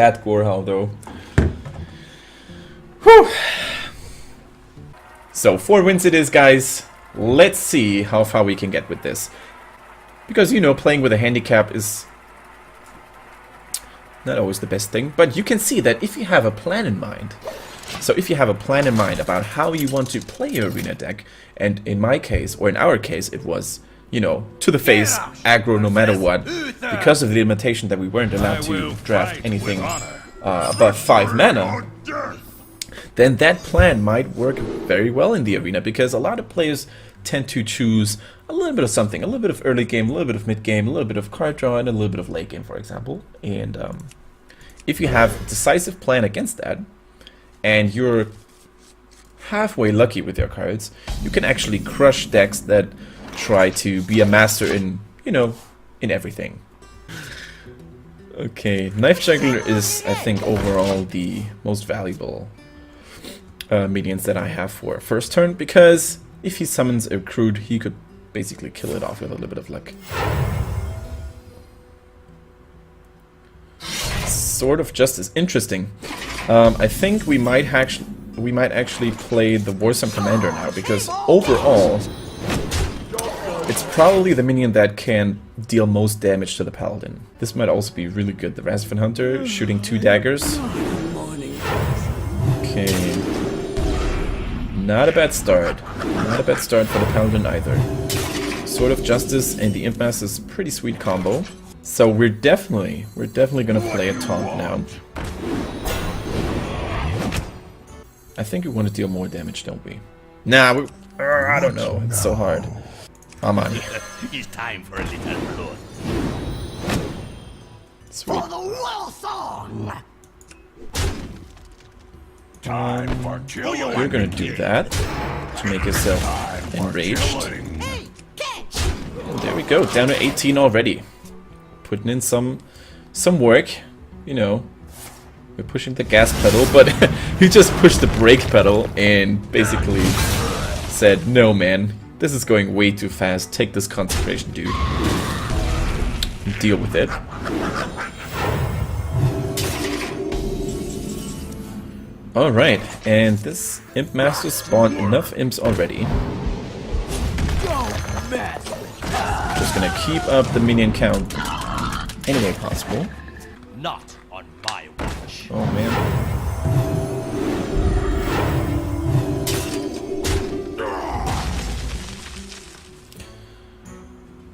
that Gorehowl though. Whew. So 4 wins it is, guys. Let's see how far we can get with this. Because, you know, playing with a handicap is not always the best thing. But you can see that if you have a plan in mind. So if you have a plan in mind about how you want to play your arena deck, and in my case, or in our case, it was, you know, to the face, aggro no matter what, because of the limitation that we weren't allowed to draft anything above 5 mana, then that plan might work very well in the arena, because a lot of players tend to choose a little bit of something, a little bit of early game, a little bit of mid game, a little bit of card draw, and a little bit of late game, for example. And if you have a decisive plan against that, and you're halfway lucky with your cards, you can actually crush decks that try to be a master in, you know, in everything. Okay, Knife Juggler is, I think, overall the most valuable minions that I have for first turn, because if he summons a Crude, he could basically kill it off with a little bit of luck. Sword of Justice, interesting. I think we might actually play the fearsome commander now, because overall it's probably the minion that can deal most damage to the paladin. This might also be really good. The Rasvan Hunter shooting 2 daggers. Okay. Not a bad start. Not a bad start for the paladin either. Sword of Justice and the Imp Master is a pretty sweet combo. So we're definitely gonna play a taunt now. I think we want to deal more damage, don't we? Nah, I don't know. It's so hard. Come on. It's time for a little blood. Sweet. For the well song. You're gonna do that to make yourself enraged. And there we go, down to 18 already. Putting in some work, you know. We're pushing the gas pedal, but he just pushed the brake pedal and basically said, no man, this is going way too fast, take this concentration, dude. And deal with it. Alright, and this Imp Master spawned enough imps already. Just gonna keep up the minion count any way possible. Not on my watch. Oh man.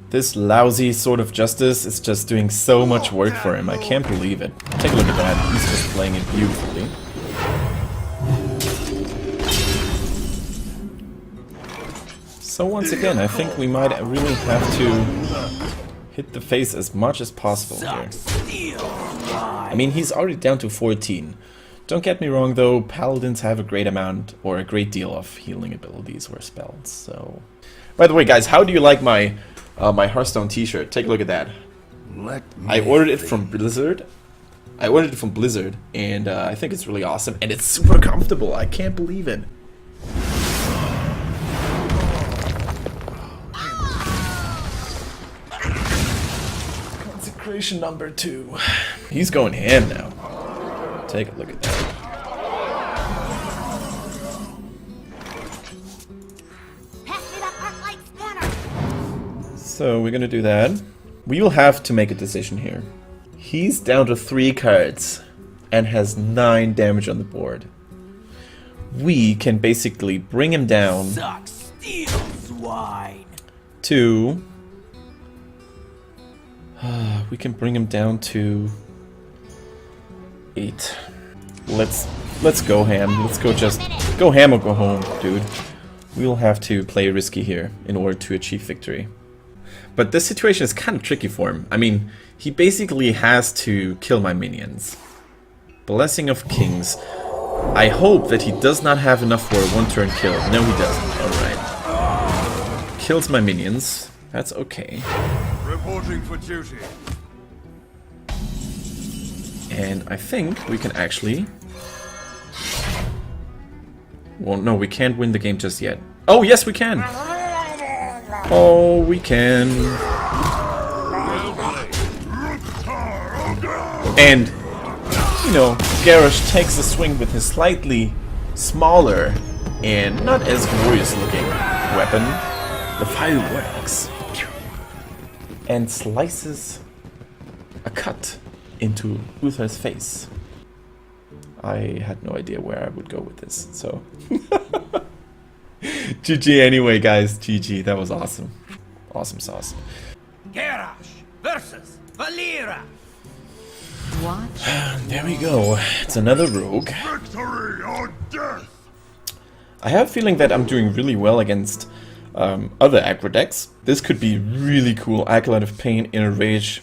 This lousy Sword of Justice is just doing so much work for him. I can't believe it. Take a look at that. He's just playing it beautifully. So once again, I think we might really have to hit the face as much as possible here. I mean, he's already down to 14. Don't get me wrong though, paladins have a great amount, or a great deal of healing abilities or spells, so... By the way guys, how do you like my my Hearthstone t-shirt? Take a look at that. I ordered it from Blizzard. And I think it's really awesome, and it's super comfortable. I can't believe it. Consecration number 2. He's going ham now. Take a look at that. So we're gonna do that. We will have to make a decision here. He's down to 3 cards and has 9 damage on the board. We can basically bring him down to... we can bring him down to 8. Let's go ham. Let's go ham or go home, dude. We'll have to play risky here in order to achieve victory. But this situation is kind of tricky for him. I mean, he basically has to kill my minions. Blessing of Kings. I hope that he does not have enough for a 1-turn kill. No, he doesn't. Alright. Kills my minions. That's okay. Reporting for duty. And I think we can actually... Well, no, we can't win the game just yet. Oh, yes, we can! Oh, we can. And you know, Garrosh takes a swing with his slightly smaller and not as glorious looking weapon, the fireworks, and slices a cut into Uther's face. I had no idea where I would go with this, so GG anyway, guys. GG, that was awesome. Awesome sauce. Garrosh versus Valera. There we go. It's another rogue. Victory or death! I have a feeling that I'm doing really well against other aggro decks. This could be really cool. Acolyte of Pain, Inner Rage.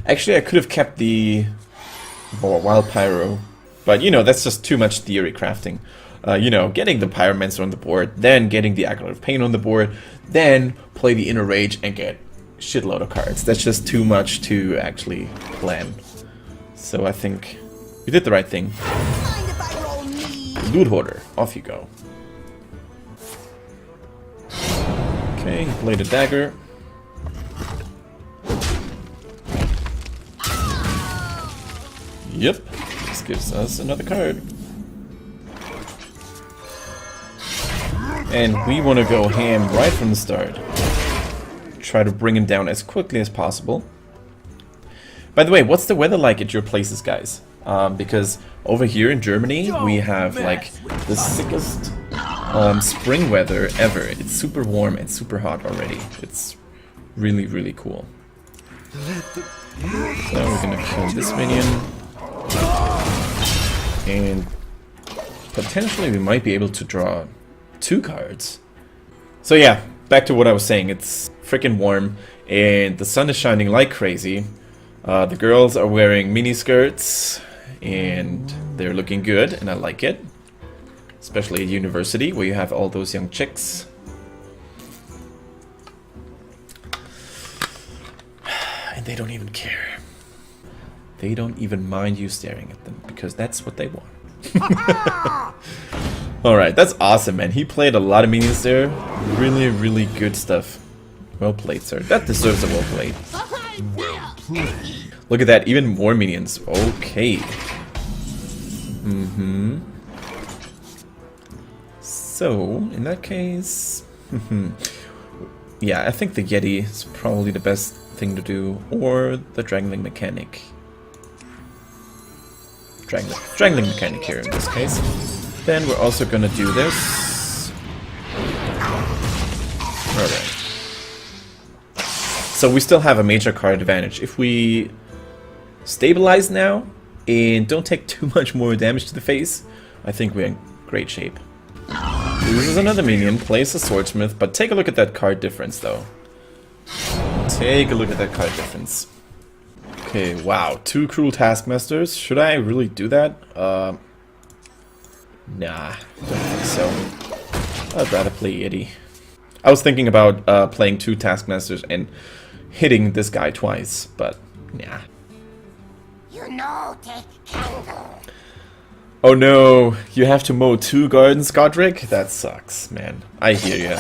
Actually, I could have kept the Wild Pyro, but you know, that's just too much theory crafting. You know, getting the Pyromancer on the board, then getting the Acolyte of Pain on the board, then play the Inner Rage and get a shitload of cards. That's just too much to actually plan. So I think we did the right thing. Loot Hoarder, off you go. Okay, he played a dagger. Yep, this gives us another card. And we want to go ham right from the start. Try to bring him down as quickly as possible. By the way, what's the weather like at your places, guys? Because over here in Germany, we have like the sickest spring weather ever. It's super warm and super hot already. It's really, really cool. So we're gonna kill this minion. And potentially we might be able to draw 2 cards. So yeah, back to what I was saying. It's freaking warm and the sun is shining like crazy. The girls are wearing mini skirts and they're looking good and I like it. Especially at university where you have all those young chicks. And they don't even care. They don't even mind you staring at them because that's what they want. Alright, that's awesome, man. He played a lot of minions there. Really, really good stuff. Well played, sir. That deserves a well played. Well played. Look at that, even more minions. Okay. So, in that case... yeah, I think the Yeti is probably the best thing to do. Or the Drangling Mechanic. Strangling Mechanic here in this case. Then we're also gonna do this. Alright. So we still have a major card advantage. If we stabilize now and don't take too much more damage to the face, I think we're in great shape. Loses another minion, plays a Swordsmith, but take a look at that card difference though. Take a look at that card difference. Okay, wow, 2 Cruel Taskmasters. Should I really do that? Nah, don't think so. I'd rather play Yeti. I was thinking about playing 2 Taskmasters and hitting this guy twice, but nah. You know, take candle. Oh no, you have to mow 2 gardens, Godric? That sucks, man. I hear ya.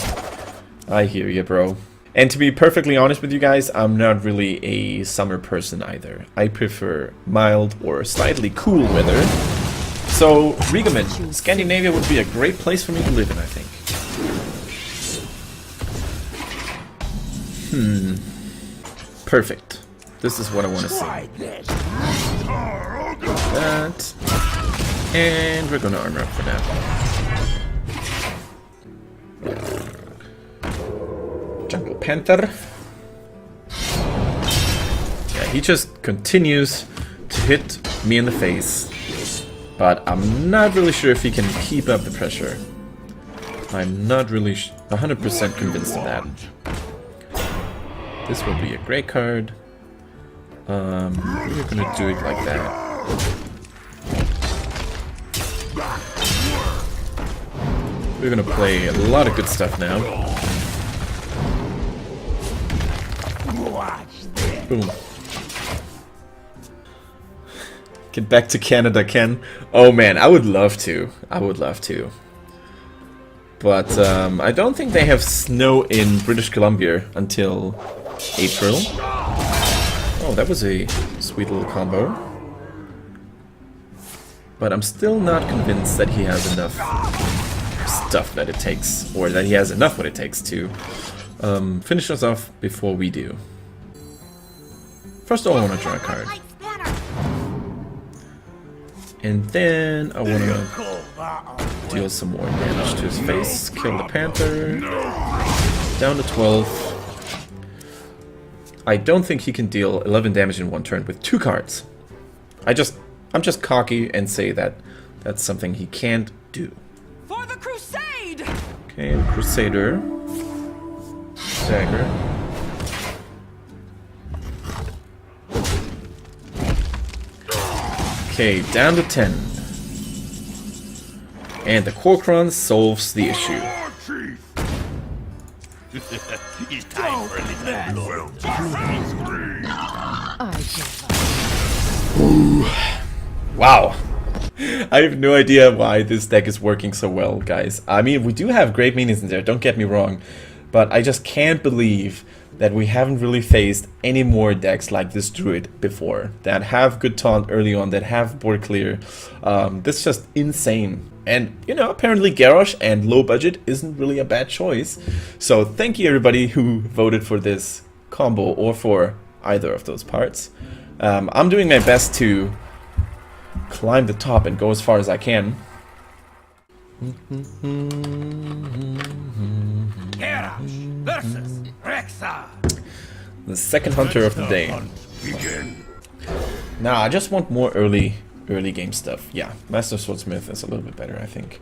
I hear ya, bro. And to be perfectly honest with you guys, I'm not really a summer person either. I prefer mild or slightly cool weather. So, Rigaman, Scandinavia would be a great place for me to live in, I think. Perfect. This is what I want to see. That. And we're gonna armor up for that. Jungle Panther. Yeah, he just continues to hit me in the face. But I'm not really sure if he can keep up the pressure. I'm not really 100% convinced of that. This will be a great card. We're gonna do it like that. We're gonna play a lot of good stuff now. Boom. Get back to Canada, Ken. Oh man, I would love to. I would love to. But I don't think they have snow in British Columbia until April. Oh, that was a sweet little combo. But I'm still not convinced that he has enough stuff that it takes, or that he has enough what it takes to finish us off before we do. First of all, I want to draw a card. And then I want to deal some more damage to his face, kill the Panther, down to 12. I don't think he can deal 11 damage in one turn with 2 cards. I'm just cocky and say that that's something he can't do. For the crusade! Okay, Crusader. Dagger. Okay, down to 10. And the Korkron solves the issue. It's time for a little Wow. I have no idea why this deck is working so well, guys. I mean, we do have great minions in there, don't get me wrong. But I just can't believe that we haven't really faced any more decks like this Druid before. That have good taunt early on, that have board clear. This is just insane. And, you know, apparently Garrosh and low budget isn't really a bad choice. So thank you everybody who voted for this combo or for either of those parts. I'm doing my best to climb the top and go as far as I can. Garrosh versus Rexa. The second hunter of the day. Now I just want more early game stuff. Yeah, Master Swordsmith is a little bit better, I think.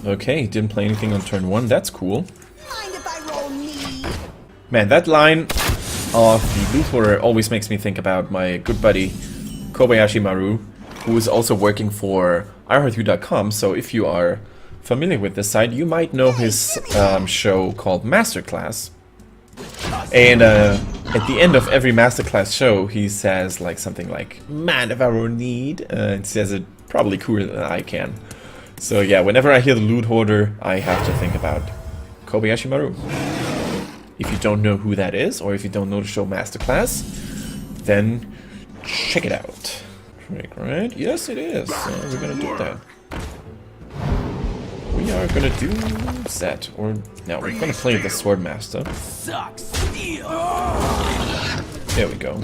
Okay, didn't play anything on turn 1. That's cool. Mind if I roll me? Man, that line of the loot hoarder always makes me think about my good buddy Kobayashi Maru, who is also working for iHeartYou.com. So if you are familiar with this site, you might know his show called Masterclass. And at the end of every Masterclass show, he says like something like, "Man, if I were in need," and says it probably cooler than I can. So yeah, whenever I hear the loot hoarder, I have to think about Kobayashi Maru. If you don't know who that is, or if you don't know the show Masterclass, then check it out. Right? Yes, it is. So we're gonna do that. We are gonna do that, or no, we're gonna play the Swordmaster. Sucks. There we go.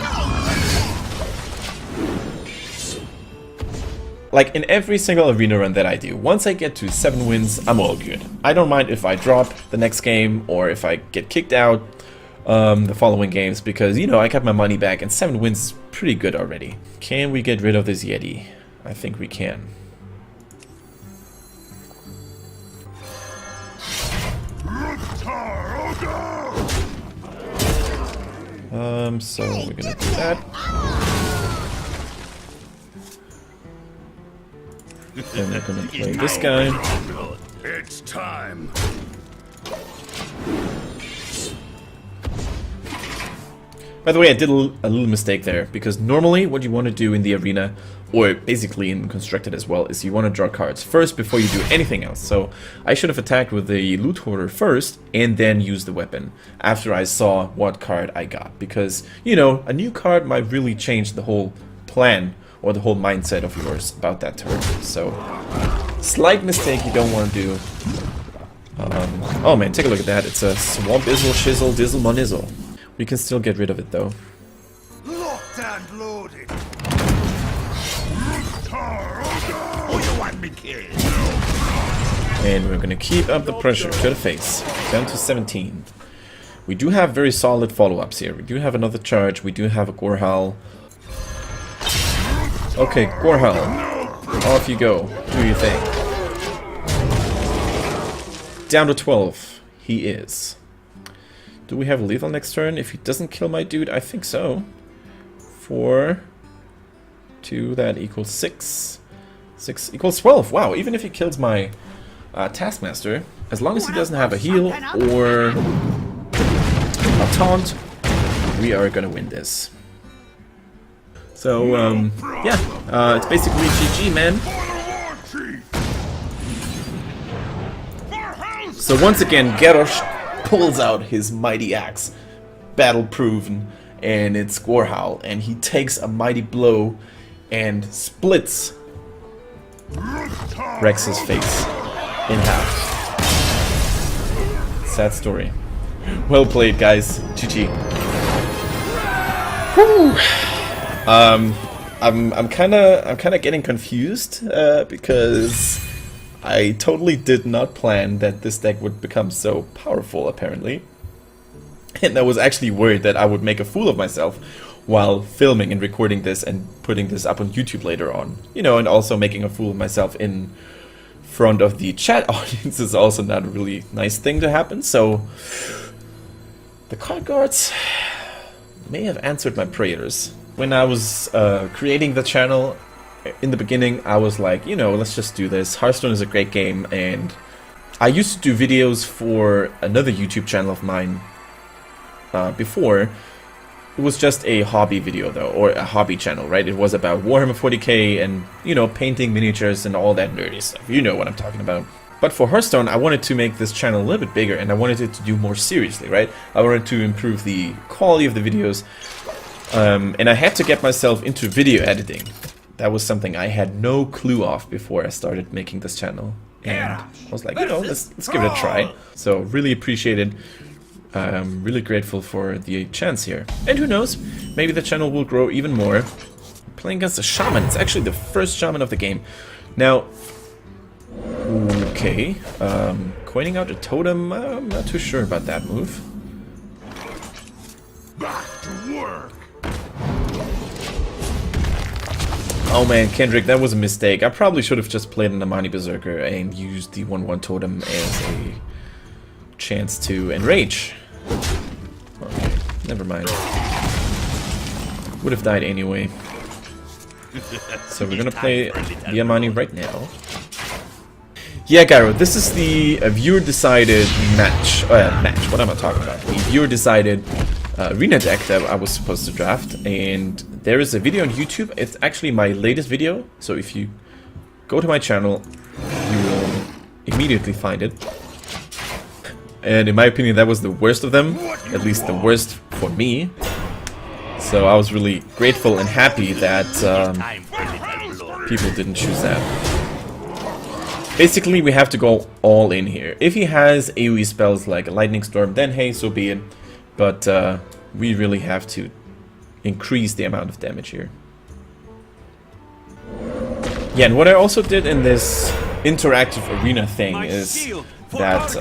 Like in every single arena run that I do, once I get to 7 wins, I'm all good. I don't mind if I drop the next game or if I get kicked out the following games, because, you know, I got my money back and 7 wins is pretty good already. Can we get rid of this Yeti? I think we can. So we're gonna do that. Then we're gonna play this guy. It's time. By the way, I did a little mistake there, because normally what you want to do in the arena, or basically in Constructed as well, is you want to draw cards first before you do anything else. So I should have attacked with the loot hoarder first and then used the weapon after I saw what card I got. Because, you know, a new card might really change the whole plan or the whole mindset of yours about that turn. So, slight mistake you don't want to do. Oh man, take a look at that. It's a Swamp Izzle, Shizzle, Dizzle, Monizzle. We can still get rid of it though. Locked and loaded. Oh, you want me killed? And we're gonna keep up the pressure to the face. Down to 17. We do have very solid follow-ups here. We do have another charge. We do have a Gorehowl. Okay, Gorehowl. Off you go. Do your thing. Down to 12. He is. Do we have lethal next turn? If he doesn't kill my dude, I think so. 4, 2, that equals 6. 6 equals 12. Wow, even if he kills my Taskmaster, as long as he doesn't have a heal or a taunt, we are gonna win this. So, yeah, it's basically GG, man. So once again, Garrosh pulls out his mighty axe, battle-proven, and it's Gorehowl, and he takes a mighty blow and splits Rex's face in half. Sad story. Well played, guys. GG. Whew. I'm kind of getting confused because I totally did not plan that this deck would become so powerful, apparently. And I was actually worried that I would make a fool of myself while filming and recording this and putting this up on YouTube later on. You know, and also making a fool of myself in front of the chat audience is also not a really nice thing to happen. So the card guards may have answered my prayers. When I was creating the channel in the beginning, I was like, you know, let's just do this. Hearthstone is a great game, and I used to do videos for another YouTube channel of mine before. It was just a hobby video though, or a hobby channel, right? It was about Warhammer 40k and, you know, painting miniatures and all that nerdy stuff. You know what I'm talking about. But for Hearthstone, I wanted to make this channel a little bit bigger, and I wanted it to do more seriously, right? I wanted to improve the quality of the videos, and I had to get myself into video editing. That was something I had no clue of before I started making this channel. And I was like, you know, let's give it a try. So really appreciate it. I'm really grateful for the chance here. And who knows, maybe the channel will grow even more. Playing against a shaman. It's actually the first shaman of the game. Now, okay, coining out a totem, I'm not too sure about that move. Back to work. Oh man, Kendrick, that was a mistake. I probably should have just played an Amani Berserker and used the 1/1 totem as a chance to enrage. Okay, never mind. Would have died anyway. So we're gonna play the Amani right now. Yeah, Garrosh, this is the viewer-decided match. What am I talking about? The viewer-decided arena deck that I was supposed to draft, and there is a video on YouTube. It's actually my latest video, so if you go to my channel, you will immediately find it. And in my opinion, that was the worst of them, at least the worst for me. So I was really grateful and happy that people didn't choose that. Basically, we have to go all in here. If he has AoE spells like a Lightning Storm, then hey, so be it. But we really have to increase the amount of damage here. Yeah, and what I also did in this interactive arena thing is that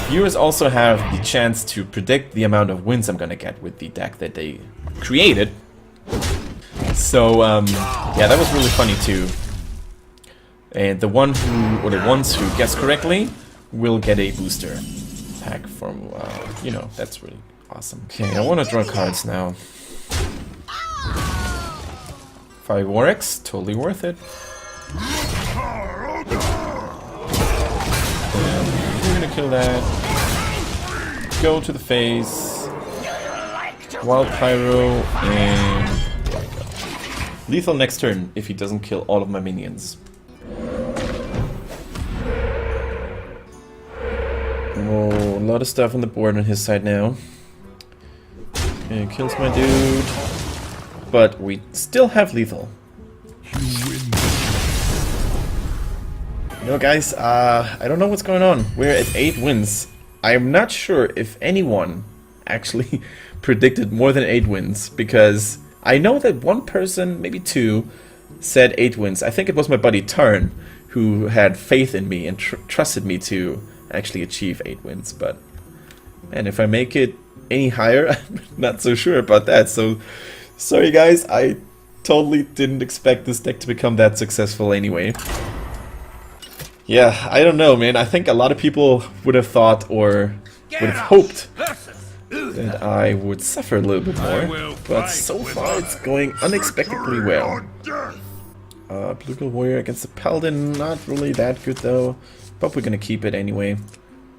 viewers also have the chance to predict the amount of wins I'm gonna get with the deck that they created. So yeah, that was really funny too. And the one who, or the ones who guess correctly, will get a booster pack from, you know, that's really awesome. Okay, I want to draw cards now. 5 Warx, totally worth it. And we're gonna kill that. Go to the face. Wild Pyro, and there we go. Lethal next turn if he doesn't kill all of my minions. Oh, a lot of stuff on the board on his side now. Okay, kills my dude. But we still have lethal. No, guys, I don't know what's going on. We're at 8 wins. I'm not sure if anyone actually predicted more than 8 wins, because I know that one person, maybe 2, said 8 wins. I think it was my buddy Tarn, who had faith in me and trusted me to actually achieve 8 wins. But man, if I make it any higher, I'm not so sure about that. So sorry guys, I totally didn't expect this deck to become that successful anyway. Yeah, I don't know, man. I think a lot of people would have thought or would have hoped that I would suffer a little bit more, but so far it's going unexpectedly well. Blue Warrior against the Paladin, not really that good though, but we're gonna keep it anyway.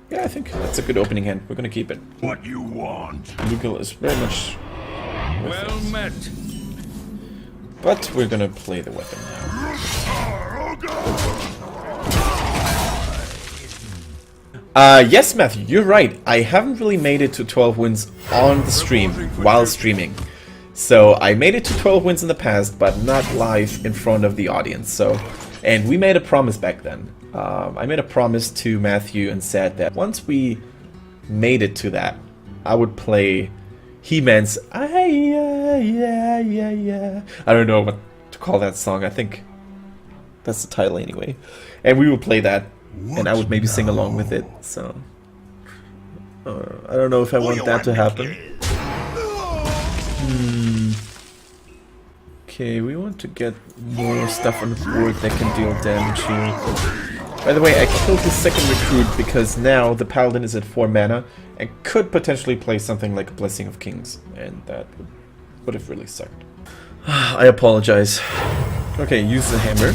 Yeah, I think that's a good opening hand. We're gonna keep it. What you want? Blue is very much Well met. but we're gonna play the weapon now. Yes, Matthew, you're right. I haven't really made it to 12 wins on the stream while streaming. So I made it to 12 wins in the past, but not live in front of the audience. So, and we made a promise back then. I made a promise to Matthew and said that once we made it to that, I would play He-Man's yeah. I don't know what to call that song. I think that's the title anyway. And we would play that, and I would maybe sing along with it. So I don't know if I want that to happen. Okay, we want to get more stuff on the board that can deal damage here. By the way, I killed the second recruit because now the paladin is at 4 mana and could potentially play something like a Blessing of Kings, and that would have really sucked. I apologize. Okay, use the hammer.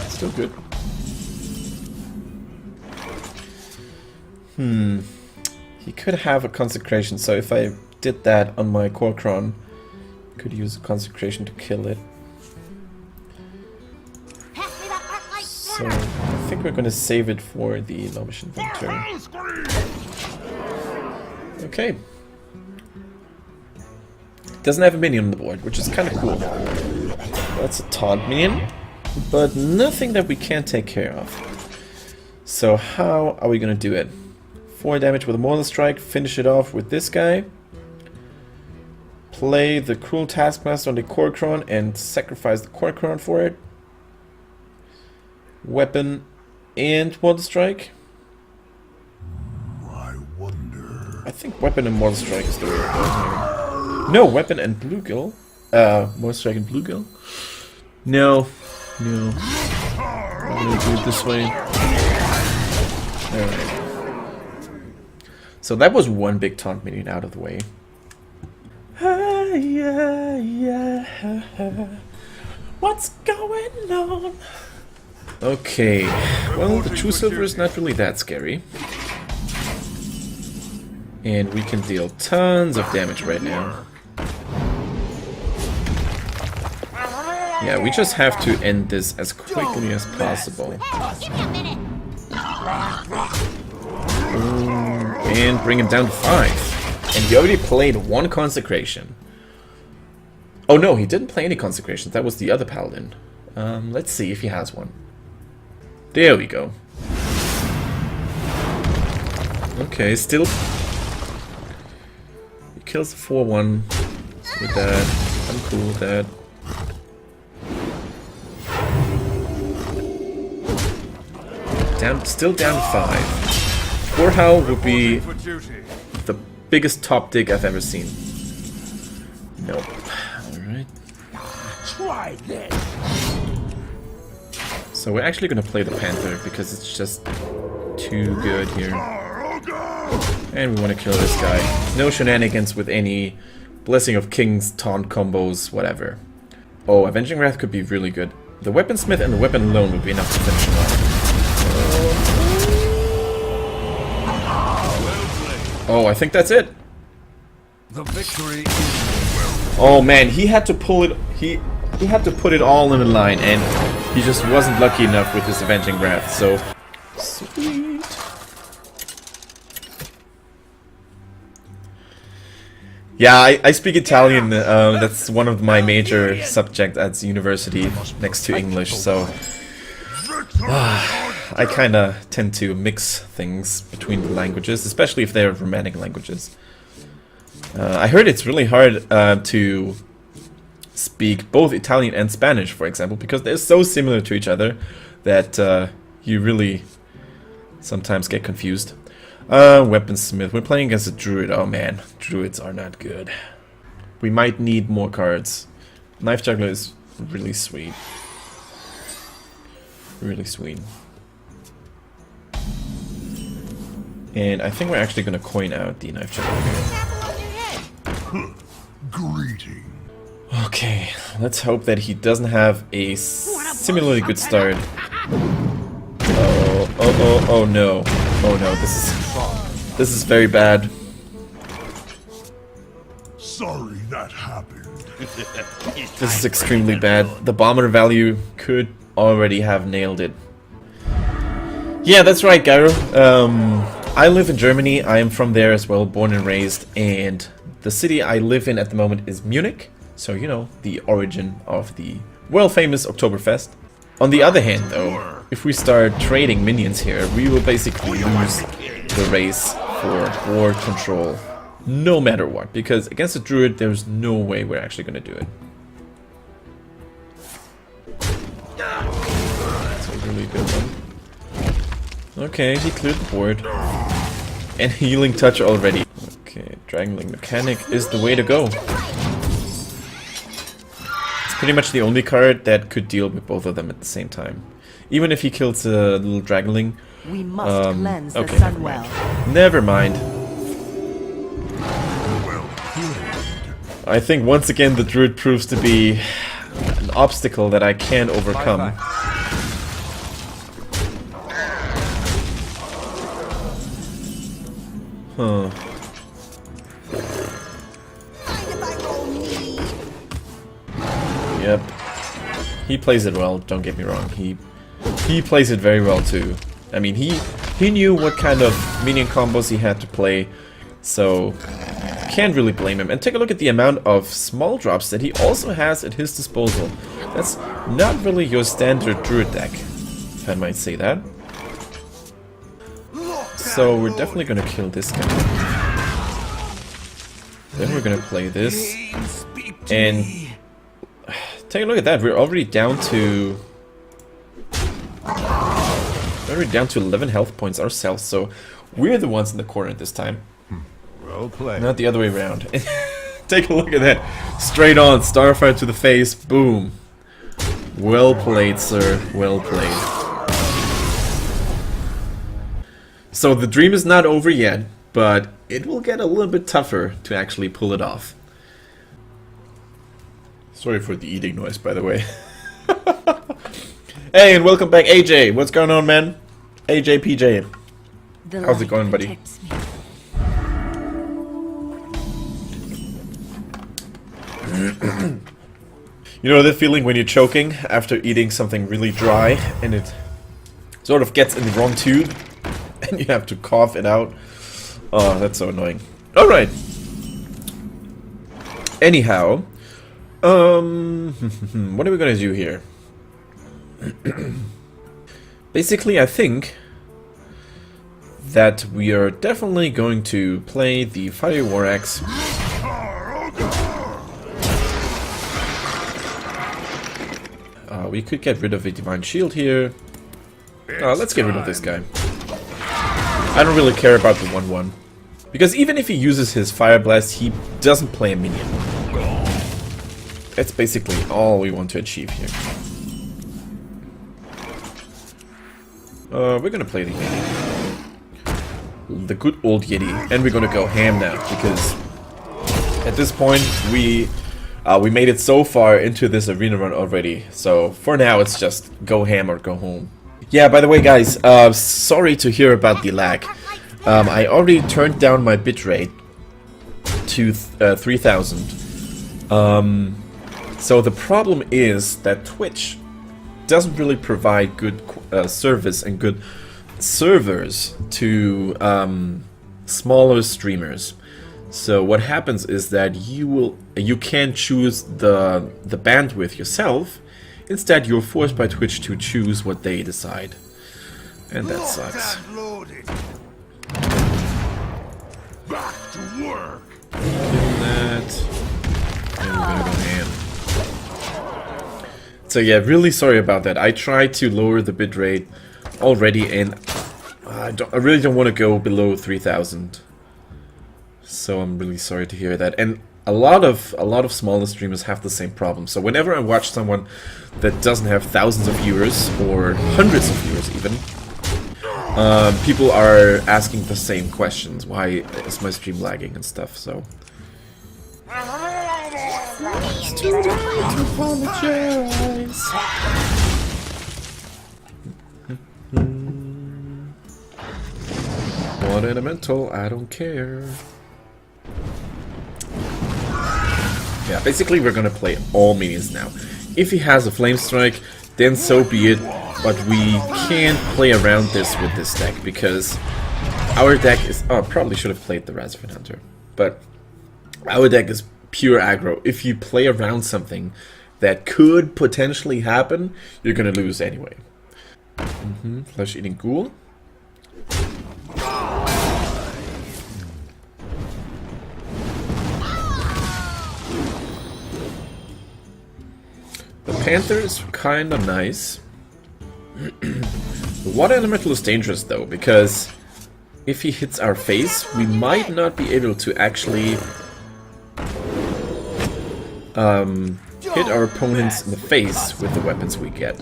Still good. He could have a consecration, so if I did that on my Korkron, I could use a consecration to kill it. So I think we're gonna save it for the Lobish Inventor. Okay. Doesn't have a minion on the board, which is kind of cool. That's a taunt minion, but nothing that we can't take care of. So how are we gonna do it? 4 damage with a Mortal Strike, finish it off with this guy. Play the Cruel Taskmaster on the Korkron and sacrifice the Korkron for it. Weapon and Mortal Strike. I wonder. I think Weapon and Mortal Strike is the way to go here. No, Weapon and Bluegill. Mortal Strike and Bluegill. No. I'm gonna do it this way. Alright. So that was one big taunt minion out of the way. What's going on? Okay, well, the True Silver is not really that scary. And we can deal tons of damage right now. Yeah, we just have to end this as quickly as possible. And bring him down to 5. And he already played 1 consecration. Oh no, he didn't play any consecrations. That was the other paladin. Let's see if he has one. There we go. Okay, still. He kills the 4-1 with that. I'm cool with that. Still down to 5. Gorehowl would be the biggest top dig I've ever seen. Nope. Alright. Try this. So we're actually gonna play the Panther because it's just too good here. And we want to kill this guy. No shenanigans with any Blessing of Kings, taunt combos, whatever. Oh, Avenging Wrath could be really good. The Weaponsmith and the Weapon alone would be enough to finish him off. Oh, I think that's it. The victory. Oh man, he had to pull it. He had to put it all in a line, and he just wasn't lucky enough with his Avenging Wrath. So sweet. Yeah, I speak Italian. That's one of my major subjects at university, next to English. So I kind of tend to mix things between the languages, especially if they're Romantic languages. I heard it's really hard to speak both Italian and Spanish, for example, because they're so similar to each other that you really sometimes get confused. Weaponsmith. We're playing against a druid. Oh man, druids are not good. We might need more cards. Knife Juggler is really sweet. Really sweet. And I think we're actually gonna coin out the Knife Juggler here. Greeting. Okay, let's hope that he doesn't have a similarly good start. Oh no. Oh no, this is very bad. Sorry that happened. This is extremely bad. The bomber value could already have nailed it. Yeah, that's right, Gyro. I live in Germany. I am from there as well, born and raised. And the city I live in at the moment is Munich. So, you know, the origin of the world-famous Oktoberfest. On the other hand, though, if we start trading minions here, we will basically lose the race for board control, no matter what. Because against a druid, there's no way we're actually going to do it. That's a really good one. Okay, he cleared the board. And healing touch already. Okay, Dragonling Mechanic is the way to go. It's pretty much the only card that could deal with both of them at the same time. Even if he kills a little Dragonling. We must cleanse the Okay, sun never mind. well. Never mind. I think once again the druid proves to be an obstacle that I can't overcome. Huh. Mind if I roll me? Yep. He plays it well, don't get me wrong. He plays it very well too. I mean, he knew what kind of minion combos he had to play, so can't really blame him. And take a look at the amount of small drops that he also has at his disposal. That's not really your standard druid deck, if I might say that. So we're definitely gonna kill this guy. Then we're gonna play this. And take a look at that, we're already down to 11 health points ourselves, so we're the ones in the corner this time. Well played. Not the other way around. Take a look at that. Straight on, Starfire to the face, boom. Well played, sir. Well played. So the dream is not over yet, but it will get a little bit tougher to actually pull it off. Sorry for the eating noise, by the way. Hey, and welcome back, AJ. What's going on, man? AJ, PJ. How's it going, buddy? You know that feeling when you're choking after eating something really dry and it sort of gets in the wrong tube and you have to cough it out? Oh, that's so annoying. Alright. Anyhow, what are we gonna do here? Basically, I think that we are definitely going to play the Fire War Axe. We could get rid of a Divine Shield here. Let's get rid of this guy. I don't really care about the 1-1. Because even if he uses his Fire Blast, he doesn't play a minion. That's basically all we want to achieve here. We're gonna play the Yeti. The good old Yeti. And we're gonna go ham now, because at this point we made it so far into this arena run already. So for now it's just go ham or go home. Yeah, by the way guys, sorry to hear about the lag. I already turned down my bitrate to 3000. So the problem is that Twitch doesn't really provide good service and good servers to smaller streamers. So what happens is that you can't choose the bandwidth yourself. Instead, you're forced by Twitch to choose what they decide, and that sucks. Back to work. Kill that, and we're gonna go ham. So yeah, really sorry about that. I tried to lower the bitrate already, and I really don't want to go below 3000. So I'm really sorry to hear that. And a lot of smaller streamers have the same problem. So whenever I watch someone that doesn't have thousands of viewers or hundreds of viewers even, people are asking the same questions. Why is my stream lagging and stuff? So it's too late to apologize. One elemental, I don't care. Yeah, basically we're gonna play all minions now. If he has a Flame Strike, then so be it. but we can't play around this with this deck because our deck is... Oh, I probably should have played the Reservoir Hunter, but our deck is pure aggro. If you play around something that could potentially happen, you're gonna lose anyway. Flesh-eating ghoul. The Panther is kinda nice. The Water Elemental is dangerous though, because if he hits our face, we might not be able to actually hit our opponents in the face with the weapons we get.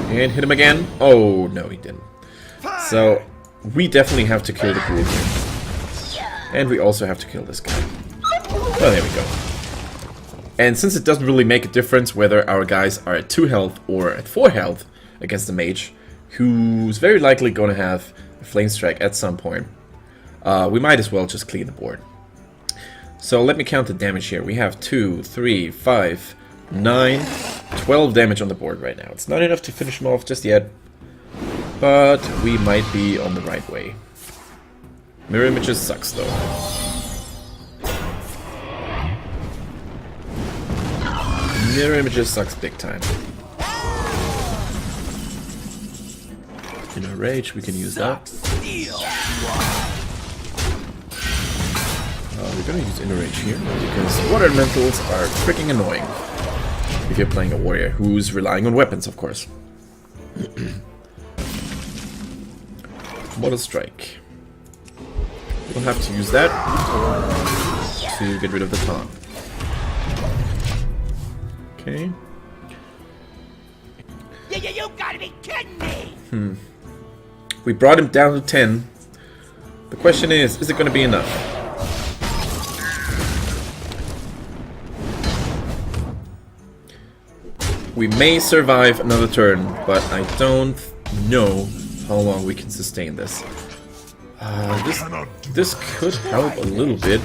And hit him again. Oh, no, he didn't. So, we definitely have to kill the ghoul here. And we also have to kill this guy. Oh, there we go. And since it doesn't really make a difference whether our guys are at 2 health or at 4 health against the mage, who's very likely going to have a flame strike at some point, we might as well just clean the board. So let me count the damage here. We have 2, 3, 5, 9, 12 damage on the board right now. It's not enough to finish him off just yet, but we might be on the right way. Mirror Images sucks though. Mirror Images sucks big time. In our rage, we can use that. We're gonna use Enrage here, because Water Elementals are freaking annoying. If you're playing a warrior who's relying on weapons, of course. Mortal Strike. We'll have to use that to get rid of the taunt. Okay. You gotta be kidding me! We brought him down to 10. The question is it gonna be enough? We may survive another turn, but I don't know how long we can sustain this. This could help a little bit.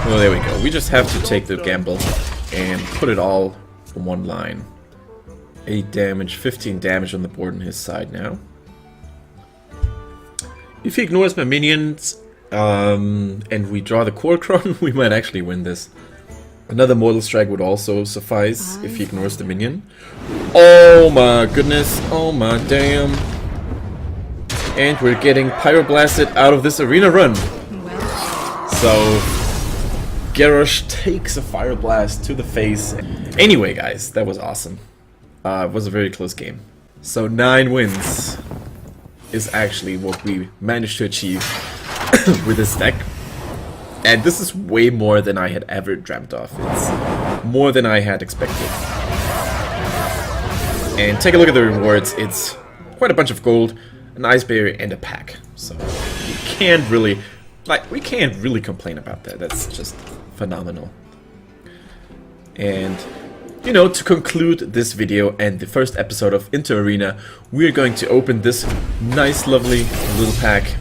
Oh, there we go. We just have to take the gamble and put it all in one line. 8 damage, 15 damage on the board on his side now. If he ignores my minions and we draw the Korkron, we might actually win this. Another Mortal Strike would also suffice if he ignores the minion. Oh my goodness, oh my damn. And we're getting Pyroblasted out of this arena run. So, Garrosh takes a Fire Blast to the face. Anyway guys, that was awesome. It was a very close game. So 9 wins is actually what we managed to achieve with this deck. And this is way more than I had ever dreamt of. It's more than I had expected. And take a look at the rewards. It's quite a bunch of gold, an ice barrier, and a pack. So we can't really complain about that. That's just phenomenal. And you know, to conclude this video and the first episode of InterArena, we're going to open this nice, lovely little pack.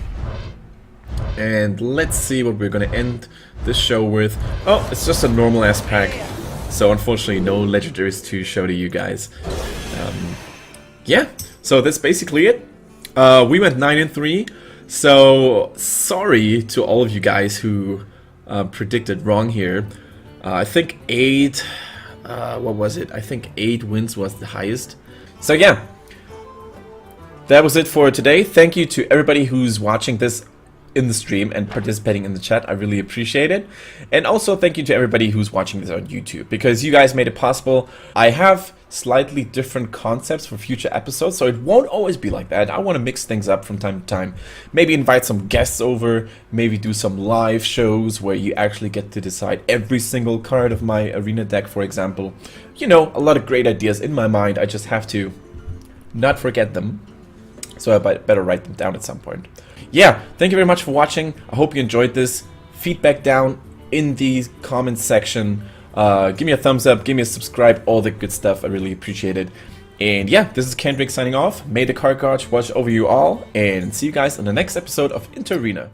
And let's see what we're gonna end this show with. Oh, it's just a normal ass pack. So unfortunately no legendaries to show to you guys. Yeah, so that's basically it. We went 9-3. So sorry to all of you guys who predicted wrong here. I think 8, what was it? I think 8 wins was the highest. So yeah, that was it for today. Thank you to everybody who's watching this in the stream and participating in the chat. I really appreciate it. And also thank you to everybody who's watching this on YouTube, because you guys made it possible. I have slightly different concepts for future episodes, so it won't always be like that. I want to mix things up from time to time. Maybe invite some guests over, maybe do some live shows where you actually get to decide every single card of my arena deck, for example. You know, a lot of great ideas in my mind. I just have to not forget them. So I better write them down at some point. Yeah, thank you very much for watching. I hope you enjoyed this. Feedback down in the comments section. Give me a thumbs up, give me a subscribe, all the good stuff. I really appreciate it. And yeah, this is Kendrick signing off. May the card watch over you all, and see you guys in the next episode of InterArena.